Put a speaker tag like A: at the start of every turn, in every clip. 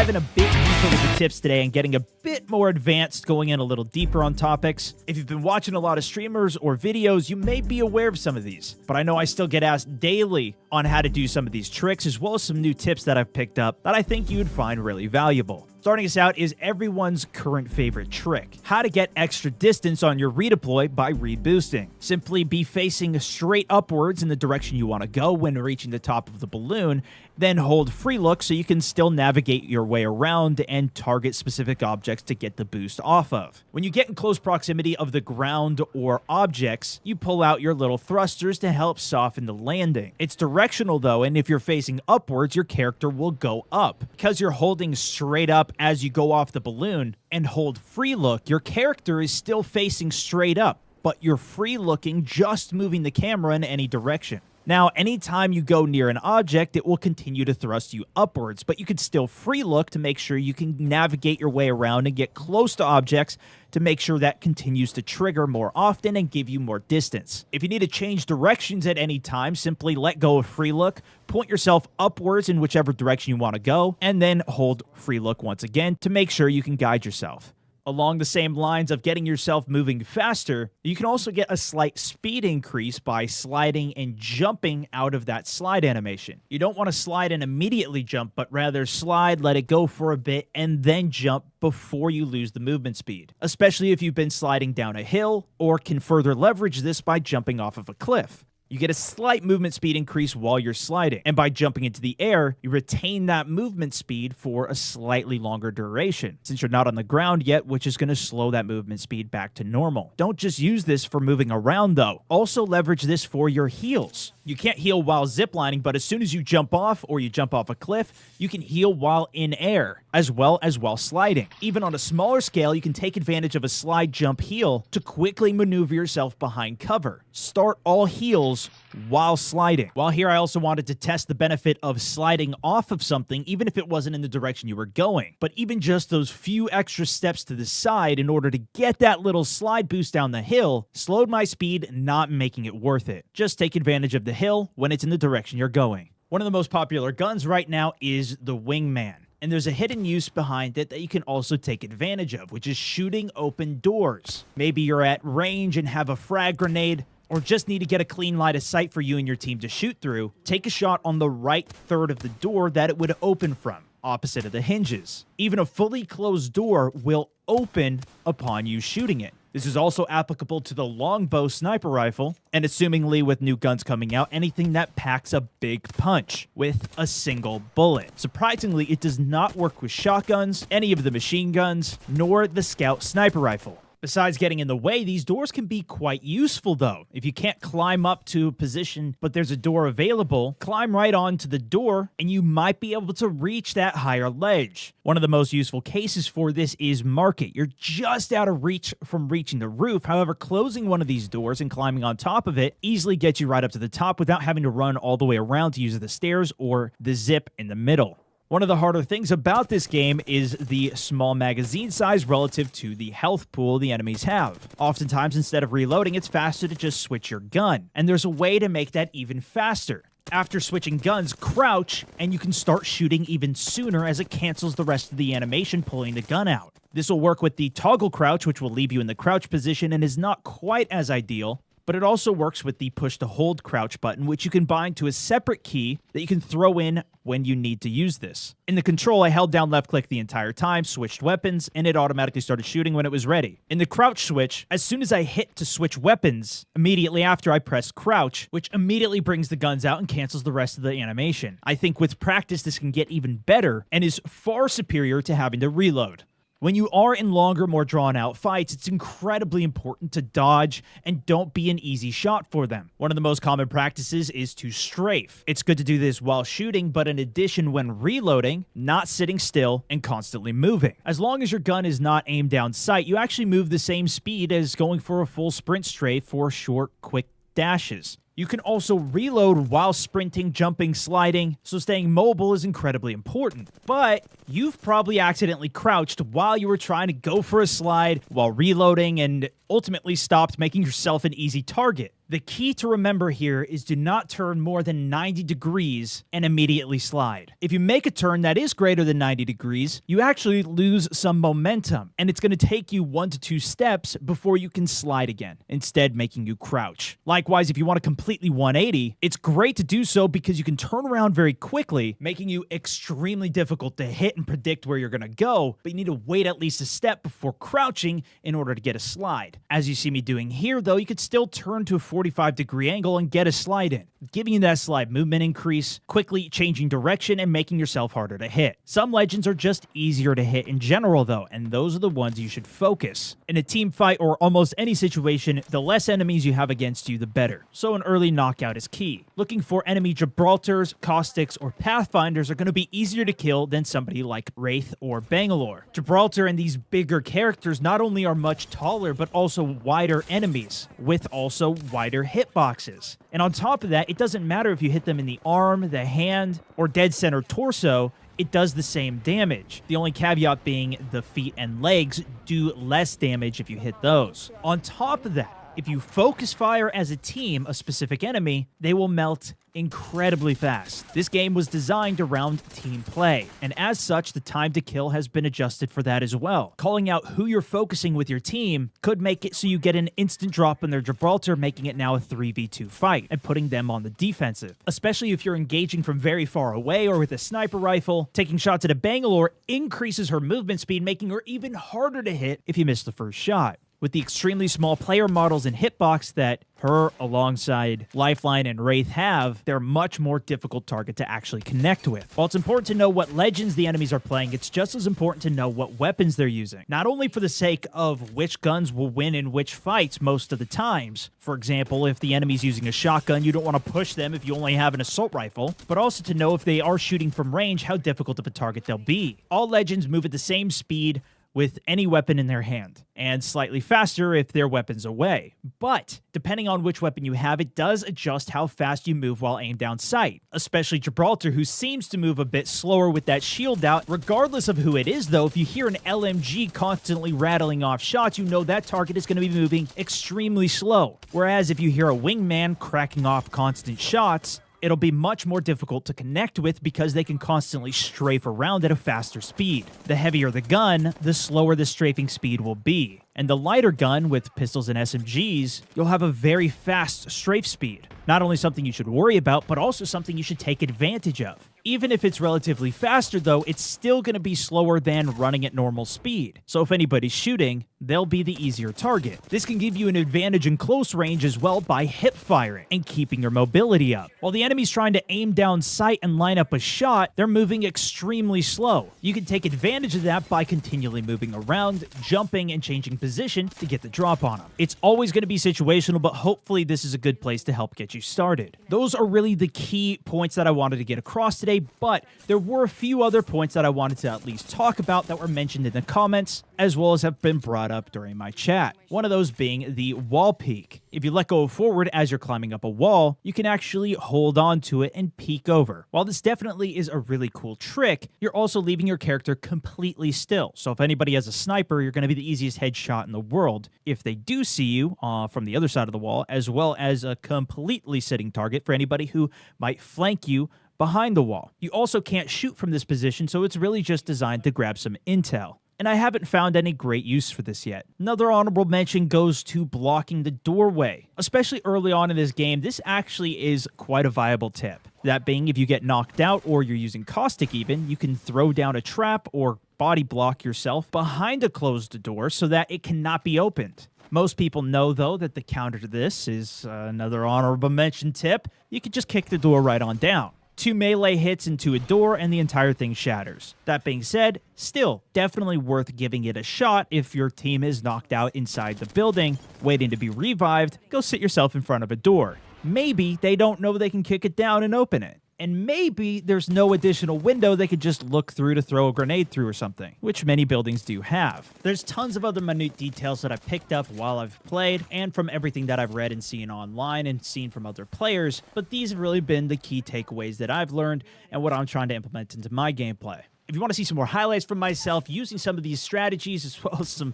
A: diving a bit deeper with the tips today and getting a bit more advanced, going in a little deeper on topics. If you've been watching a lot of streamers or videos, you may be aware of some of these, but I know I still get asked daily on how to do some of these tricks, as well as some new tips that I've picked up that I think you would find really valuable. Starting us out is everyone's current favorite trick: how to get extra distance on your redeploy by reboosting. Simply be facing straight upwards in the direction you want to go when reaching the top of the balloon, then hold free look so you can still navigate your way around and target specific objects to get the boost off of. When you get in close proximity of the ground or objects, you pull out your little thrusters to help soften the landing. It's directional though, and if you're facing upwards, your character will go up. Because you're holding straight up as you go off the balloon and hold free look, your character is still facing straight up, but you're free looking, just moving the camera in any direction. Now, anytime you go near an object, it will continue to thrust you upwards, but you can still free look to make sure you can navigate your way around and get close to objects to make sure that continues to trigger more often and give you more distance. If you need to change directions at any time, simply let go of free look, point yourself upwards in whichever direction you want to go, and then hold free look once again to make sure you can guide yourself. Along the same lines of getting yourself moving faster, you can also get a slight speed increase by sliding and jumping out of that slide animation. You don't want to slide and immediately jump, but rather slide, let it go for a bit, and then jump before you lose the movement speed, especially if you've been sliding down a hill, or can further leverage this by jumping off of a cliff. You get a slight movement speed increase while you're sliding, and by jumping into the air, you retain that movement speed for a slightly longer duration, since you're not on the ground yet, which is going to slow that movement speed back to normal. Don't just use this for moving around though, also leverage this for your heals. You can't heal while ziplining, but as soon as you jump off or you jump off a cliff, you can heal while in air, as well as while sliding. Even on a smaller scale, you can take advantage of a slide jump heal to quickly maneuver yourself behind cover. Start all heals while sliding. While here, I also wanted to test the benefit of sliding off of something, even if it wasn't in the direction you were going. But even just those few extra steps to the side in order to get that little slide boost down the hill slowed my speed, not making it worth it. Just take advantage of the hill when it's in the direction you're going. One of the most popular guns right now is the Wingman, and there's a hidden use behind it that you can also take advantage of, which is shooting open doors. Maybe you're at range and have a frag grenade, or just need to get a clean line of sight for you and your team to shoot through. Take a shot on the right third of the door that it would open from, opposite of the hinges. Even a fully closed door will open upon you shooting it. This is also applicable to the longbow sniper rifle, and assumingly with new guns coming out, anything that packs a big punch with a single bullet. Surprisingly, it does not work with shotguns, any of the machine guns, nor the scout sniper rifle. Besides getting in the way, these doors can be quite useful though. If you can't climb up to a position, but there's a door available, climb right onto the door and you might be able to reach that higher ledge. One of the most useful cases for this is Market. You're just out of reach from reaching the roof. However, closing one of these doors and climbing on top of it easily gets you right up to the top without having to run all the way around to use the stairs or the zip in the middle. One of the harder things about this game is the small magazine size relative to the health pool the enemies have. Oftentimes, instead of reloading, it's faster to just switch your gun, and there's a way to make that even faster. After switching guns, crouch, and you can start shooting even sooner as it cancels the rest of the animation pulling the gun out. This will work with the toggle crouch, which will leave you in the crouch position and is not quite as ideal, but it also works with the push to hold crouch button, which you can bind to a separate key that you can throw in when you need to use this. In the control, I held down left click the entire time, switched weapons, and it automatically started shooting when it was ready. In the crouch switch, as soon as I hit to switch weapons, immediately after I press crouch, which immediately brings the guns out and cancels the rest of the animation. I think with practice, this can get even better and is far superior to having to reload. When you are in longer, more drawn-out fights, it's incredibly important to dodge and don't be an easy shot for them. One of the most common practices is to strafe. It's good to do this while shooting, but in addition when reloading, not sitting still, and constantly moving. As long as your gun is not aimed down sight, you actually move the same speed as going for a full sprint strafe for short, quick dashes. You can also reload while sprinting, jumping, sliding, so staying mobile is incredibly important. But you've probably accidentally crouched while you were trying to go for a slide while reloading and ultimately stopped, making yourself an easy target. The key to remember here is do not turn more than 90 degrees and immediately slide. If you make a turn that is greater than 90 degrees, you actually lose some momentum, and it's going to take you 1 to 2 steps before you can slide again, instead making you crouch. Likewise, if you want to completely 180, it's great to do so because you can turn around very quickly, making you extremely difficult to hit and predict where you're going to go, but you need to wait at least a step before crouching in order to get a slide. As you see me doing here, though, you could still turn to a 45-degree angle and get a slide in, giving you that slide movement increase, quickly changing direction and making yourself harder to hit. Some legends are just easier to hit in general, though, and those are the ones you should focus. In a team fight or almost any situation, the less enemies you have against you, the better. So an early knockout is key. Looking for enemy Gibraltars, Caustics, or Pathfinders are going to be easier to kill than somebody like Wraith or Bangalore. Gibraltar and these bigger characters not only are much taller, but also wider enemies, with also wider hitboxes. And on top of that, it doesn't matter if you hit them in the arm, the hand, or dead center torso, it does the same damage. The only caveat being the feet and legs do less damage if you hit those. On top of that, if you focus fire as a team a specific enemy, they will melt incredibly fast. This game was designed around team play, and as such, the time to kill has been adjusted for that as well. Calling out who you're focusing with your team could make it so you get an instant drop on their Gibraltar, making it now a 3v2 fight, and putting them on the defensive. Especially if you're engaging from very far away or with a sniper rifle, taking shots at a Bangalore increases her movement speed, making her even harder to hit if you miss the first shot. With the extremely small player models and hitbox that her, alongside Lifeline and Wraith have, they're a much more difficult target to actually connect with. While it's important to know what legends the enemies are playing, it's just as important to know what weapons they're using. Not only for the sake of which guns will win in which fights most of the times. For example, if the enemy's using a shotgun, you don't want to push them if you only have an assault rifle, but also to know if they are shooting from range, how difficult of a target they'll be. All legends move at the same speed with any weapon in their hand, and slightly faster if their weapon's away. But, depending on which weapon you have, it does adjust how fast you move while aimed down sight, especially Gibraltar, who seems to move a bit slower with that shield out. Regardless of who it is, though, if you hear an LMG constantly rattling off shots, you know that target is going to be moving extremely slow. Whereas if you hear a wingman cracking off constant shots, it'll be much more difficult to connect with because they can constantly strafe around at a faster speed. The heavier the gun, the slower the strafing speed will be. And the lighter gun, with pistols and SMGs, you'll have a very fast strafe speed. Not only something you should worry about, but also something you should take advantage of. Even if it's relatively faster, though, it's still going to be slower than running at normal speed. So if anybody's shooting, they'll be the easier target. This can give you an advantage in close range as well by hip firing and keeping your mobility up. While the enemy's trying to aim down sight and line up a shot, they're moving extremely slow. You can take advantage of that by continually moving around, jumping, and changing position to get the drop on them. It's always going to be situational, but hopefully this is a good place to help get you started. Those are really the key points that I wanted to get across today, but there were a few other points that I wanted to at least talk about that were mentioned in the comments, as well as have been brought up during my chat. One of those being the wall peek. If you let go forward as you're climbing up a wall, you can actually hold on to it and peek over. While this definitely is a really cool trick, you're also leaving your character completely still. So if anybody has a sniper, you're going to be the easiest headshot in the world if they do see you from the other side of the wall, as well as a completely sitting target for anybody who might flank you behind the wall. You also can't shoot from this position, so it's really just designed to grab some intel. And I haven't found any great use for this yet. Another honorable mention goes to blocking the doorway. Especially early on in this game, this actually is quite a viable tip. That being, if you get knocked out or you're using Caustic even, you can throw down a trap or body block yourself behind a closed door so that it cannot be opened. Most people know, though, that the counter to this is another honorable mention tip. You can just kick the door right on down. 2 melee hits into a door and the entire thing shatters. That being said, still definitely worth giving it a shot if your team is knocked out inside the building, waiting to be revived. Go sit yourself in front of a door. Maybe they don't know they can kick it down and open it. And maybe there's no additional window they could just look through to throw a grenade through or something, which many buildings do have. There's tons of other minute details that I picked up while I've played and from everything that I've read and seen online and seen from other players, but these have really been the key takeaways that I've learned and what I'm trying to implement into my gameplay. If you want to see some more highlights from myself using some of these strategies as well as some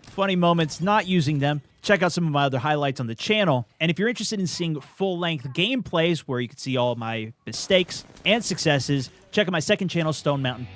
A: funny moments not using them, check out some of my other highlights on the channel. And if you're interested in seeing full-length gameplays where you can see all my mistakes and successes, check out my second channel, Stone Mountain